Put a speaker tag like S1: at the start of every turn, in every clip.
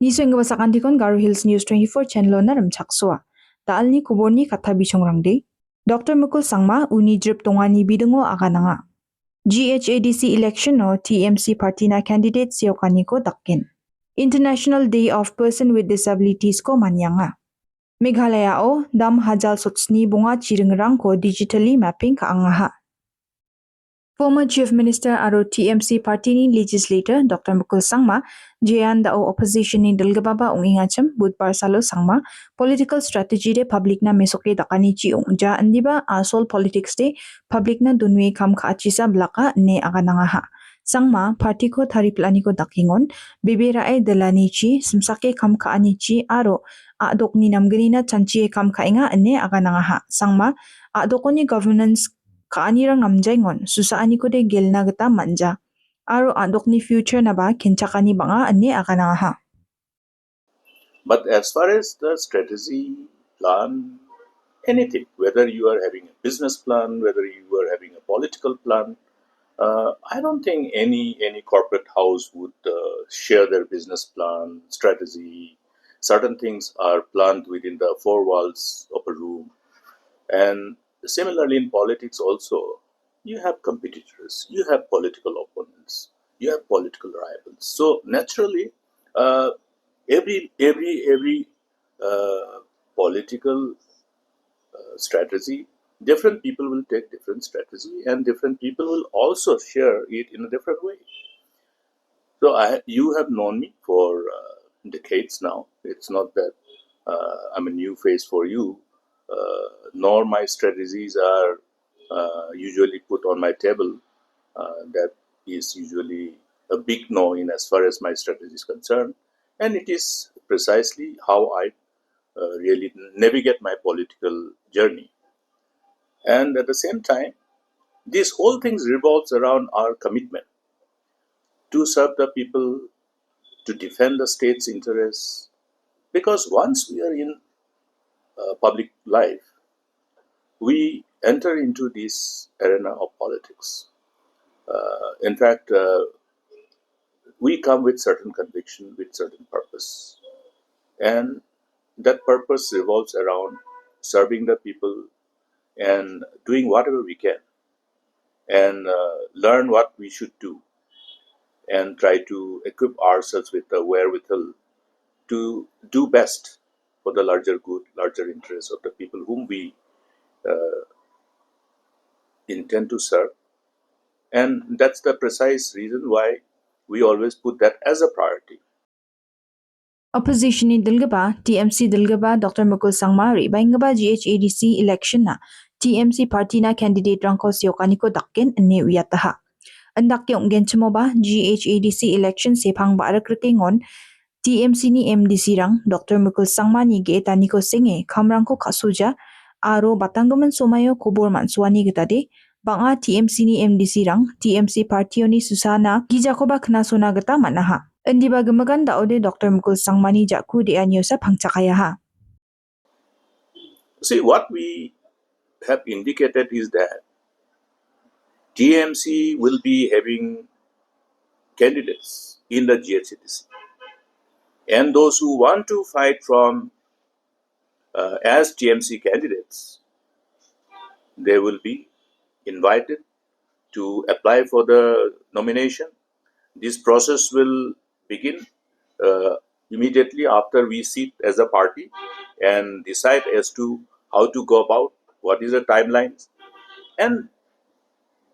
S1: Nisweng basakan dikon GARO HILLS NEWS24 channel na ramchaksua. Taal ni kubor ni kata bisong rangde. Dr. Mukul Sangma uni drip tongani bidengo akananga. GHADC election no TMC party na candidate siyokani ko dakkin. International Day of Person with Disabilities ko manyanga. Meghalaya o dam hajal sotsni bunga chiringrang ko digitally mapping kaangaha. Former Chief Minister aro TMC party ni legislator Dr. Mukul Sangma Jayan dao opposition ni Dalgababa ung ingacham budpar salo Sangma political strategy de public na mesoke dakani chi ung ja andiba asol politics de public na dunwe kam kha achisa blaka ne agananga ha. Sangma party ko thari plani ko dakingon bibera e delani chi simsake kam kha ani chi aro adok ni namgani na chanchi kam kha inga ne agananga ha. Sangma adokoni governance kaanirang namjaingon susaani ko de gelna gata manja aro adokni future na ba kenchakani banga anne akananga ha.
S2: But as far as the strategy plan, anything, whether you are having a business plan, whether you are having a political plan, I don't think any corporate house would share their business plan, strategy. Certain things are planned within the four walls of a room. And similarly in politics also, you have competitors, you have political opponents, you have political rivals. So naturally, every political strategy, different people will take different strategy, and different people will also share it in a different way. So you have known me for decades now. It's not that I'm a new face for you, nor my strategies are usually put on my table. That is usually a big no in as far as my strategy is concerned. And it is precisely how I really navigate my political journey. And at the same time, this whole thing revolves around our commitment to serve the people, to defend the state's interests. Because once we are in public life, we enter into this arena of politics. In fact, we come with certain conviction, with certain purpose. And that purpose revolves around serving the people and doing whatever we can and learn what we should do and try to equip ourselves with the wherewithal to do best for the larger good, larger interests of the people whom we intend to serve. And that's the precise reason why we always put that as a priority.
S1: Opposition ni Dalgaba TMC Dalgaba Dr. Mukul Sangma ri baingaba GHADC election na TMC party na candidate rangko siyokani ko dakkin anne uyataha. Andak yung genchmo ba GHADC election sepang barak rekengon TMC ni MDC rang Dr. Mukul Sangma ni ge tani ko singe kamrang ko kasuja aro batanggaman sumayo kubor mansuani gitade banga TMC ni MDC rang TMC party ni Susana gijakoba knasuna gata manaha. Andi ba gemagan daode Dr. Mukul Sangma ni jakku de anyo sa pangchakaya ha.
S2: See, what we have indicated is that TMC will be having candidates in the GHADC. And those who want to fight from as TMC candidates, they will be invited to apply for the nomination. This process will begin immediately after we sit as a party and decide as to how to go about, what is the timelines. And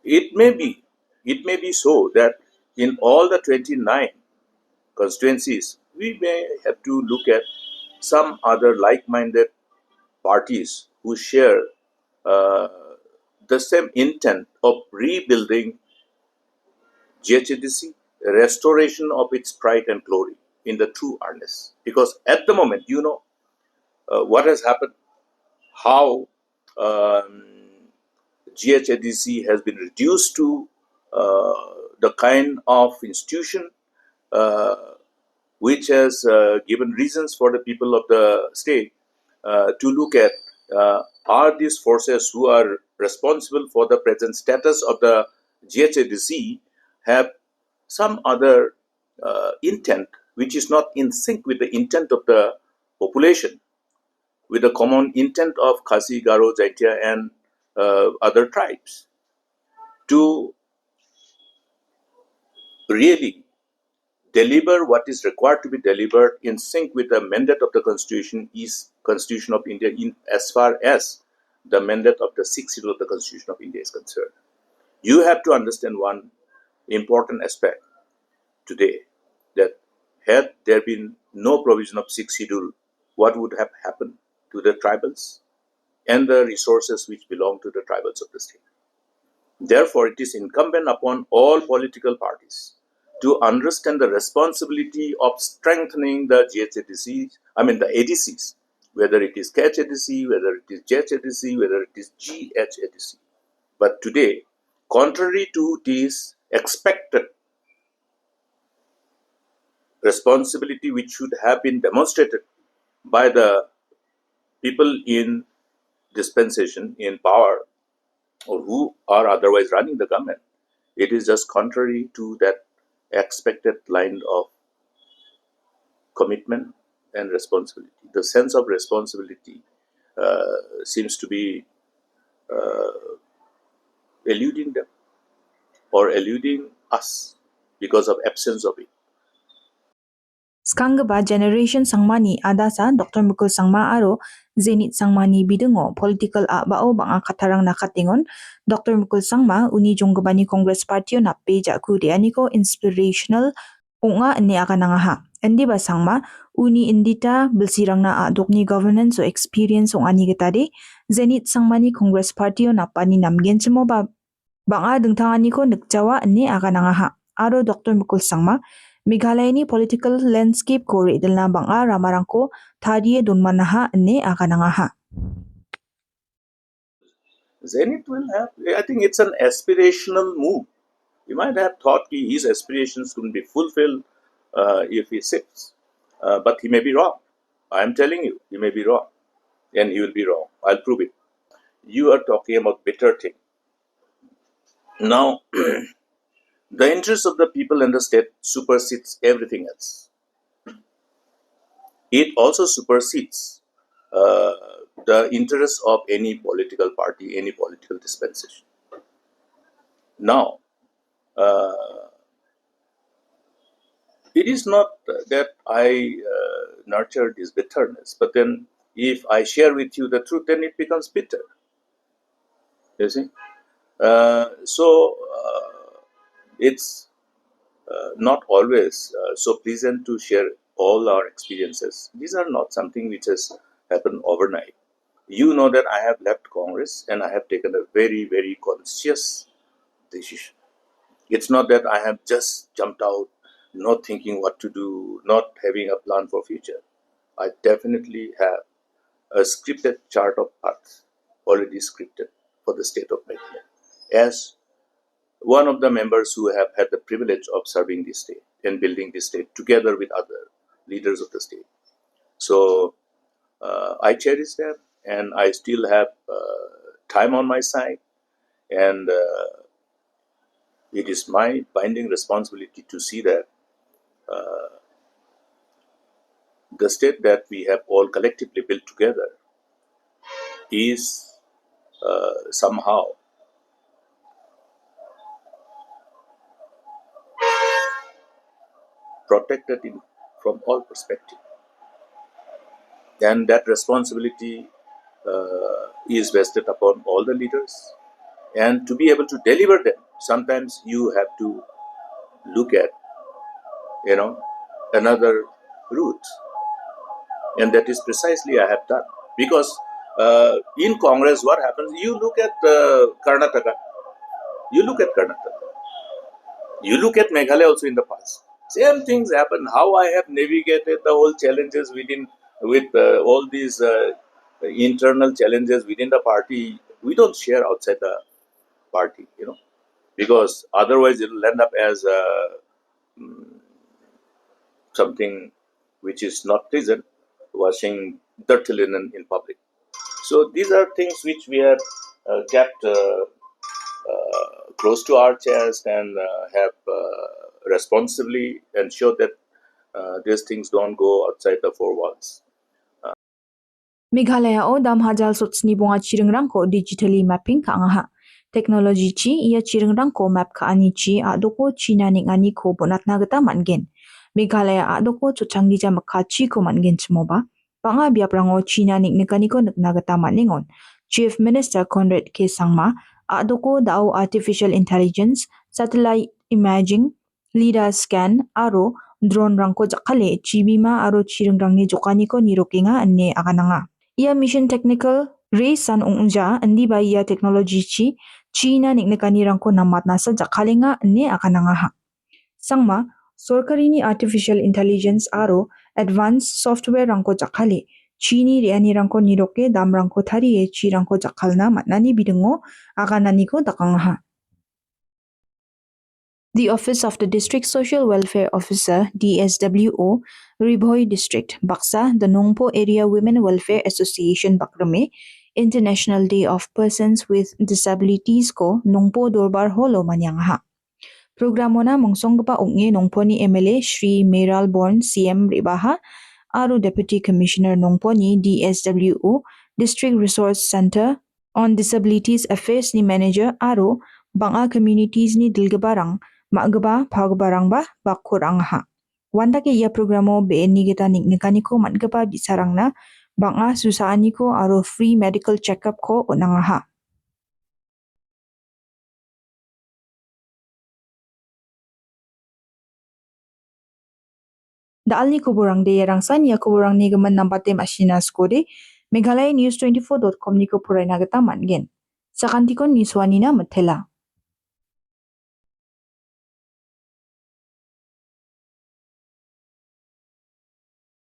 S2: it may be so that in all the 29 constituencies, we may have to look at some other like-minded parties who share the same intent of rebuilding GHADC, restoration of its pride and glory in the true earnest. Because at the moment, you know what has happened, how GHADC has been reduced to the kind of institution which has given reasons for the people of the state to look at are these forces who are responsible for the present status of the GHADC have some other intent which is not in sync with the intent of the population, with the common intent of Khasi, Garo, Jaitia, and other tribes, to really deliver what is required to be delivered in sync with the mandate of the Constitution of India, in as far as the mandate of the sixth schedule of the Constitution of India is concerned. You have to understand one important aspect today, that had there been no provision of sixth schedule, what would have happened to the tribals and the resources which belong to the tribals of the state. Therefore, it is incumbent upon all political parties to understand the responsibility of strengthening the the ADCs, whether it is catch ADC, whether it is JH ADC, whether it is GH ADC. But today, contrary to this expected responsibility which should have been demonstrated by the people in dispensation, in power, or who are otherwise running the government, it is just contrary to that expected line of commitment and responsibility. The sense of responsibility seems to be eluding them or eluding us because of absence of it.
S1: Skangba generation sangmani adasa Dr. Mukul Sangma aro Zenit Sangmani bidengo political bao banga katarang nakatingon Dr. Mukul Sangma uni jongbani Congress Party na peja kude aniko inspirational unga ni akanangaha. Endi ba Sangma uni indita bilsirang na adokni governance o experience unga ni getade Zenit Sangmani Congress Party na pani namgen chemo ba banga dengtangani ko nagjawa ni akanangaha. Aro Dr. Mukul Sangma Meghalaya ni political landscape ko ridel na banga ramarangko thadiye dunmanaha ne akanangaha.
S2: Zenit will have, I think it's an aspirational move. He might have thought his aspirations couldn't be fulfilled if he sits. But he may be wrong. I'm telling you, he may be wrong. And he will be wrong. I'll prove it. You are talking about bitter thing. Now, the interest of the people and the state supersedes everything else. It also supersedes the interest of any political party, any political dispensation. Now, it is not that I nurture this bitterness, but then if I share with you the truth, then it becomes bitter. You see? It's not always so pleasant to share all our experiences. These are not something which has happened overnight. You know that I have left Congress and I have taken a very, very conscious decision. It's not that I have just jumped out, not thinking what to do, not having a plan for future. I definitely have a scripted chart of path already scripted for the state of Meghalaya, as one of the members who have had the privilege of serving this state and building this state together with other leaders of the state. So I cherish them, and I still have time on my side, and it is my binding responsibility to see that the state that we have all collectively built together is somehow protected from all perspectives. And that responsibility is vested upon all the leaders. And to be able to deliver them, sometimes you have to look at, another route. And that is precisely I have done. Because in Congress, what happens, you look at Karnataka, you look at Meghalaya also in the past. Same things happen. How I have navigated the whole challenges with all these internal challenges within the party, we don't share outside the party, because otherwise it will end up as something which is not pleasant, washing dirty linen in public. So these are things which we have kept close to our chest and have responsibly ensured that these things don't go outside the four walls.
S1: Meghalaya o dam hajal sotsni bunga chiringrang ko digitally mapping ka ngaha. Teknologi chi ia chiringrang ko map ka ani chi adoko China ning ani ko bonatna gata mangen. Meghalaya adoko chuchangi ja makha chi ko mangen chmoba. Panga biaprango China ning nikani ko nakna gata maningon. Chief Minister Conrad K. Sangma adoko dao artificial intelligence, satellite imaging, LIDAR scan, aro drone rangko jakale chibima aro chiringrang ni jokani ko nirokinga anne akananga. Ia mission technical race san ungja andi ba ia teknologi chi China niknekani rangko namat nasa jakalenga ne akananga ha. Sangma sorkari ni artificial intelligence aro advanced software rangko jakale Chini riani rangko niroke dam rangko thari e chi rangko jakalna matnani bidengo akanani ko dakanga ha. The Office of the District Social Welfare Officer DSWO, Ribhoi District, Baksa, the Nongpo Area Women Welfare Association Bakrame, International Day of Persons with Disabilities ko Nongpo Dorbar Holo Manyangha. Programona mongsongpa unge Nongpo ni MLA Shri Meral Born CM Ribaha, Aru Deputy Commissioner Nongpo ni DSWO, District Resource Center on Disabilities Affairs ni Manager Aru, Banga Communities ni Dilgabarang, Magaba Pagbarang ba Bakurang ha. Wanda ke ia programo BNI kita niknikaniko matgaba bisarangna banga susaaniko aro free medical checkup ko onanga ha. Daalni kuburang de yarangsan ya kuburang ni gaman nampate masina skode Meghalaya News24.com ni ko purai nagata mangen. Sakantikon niswanina matela.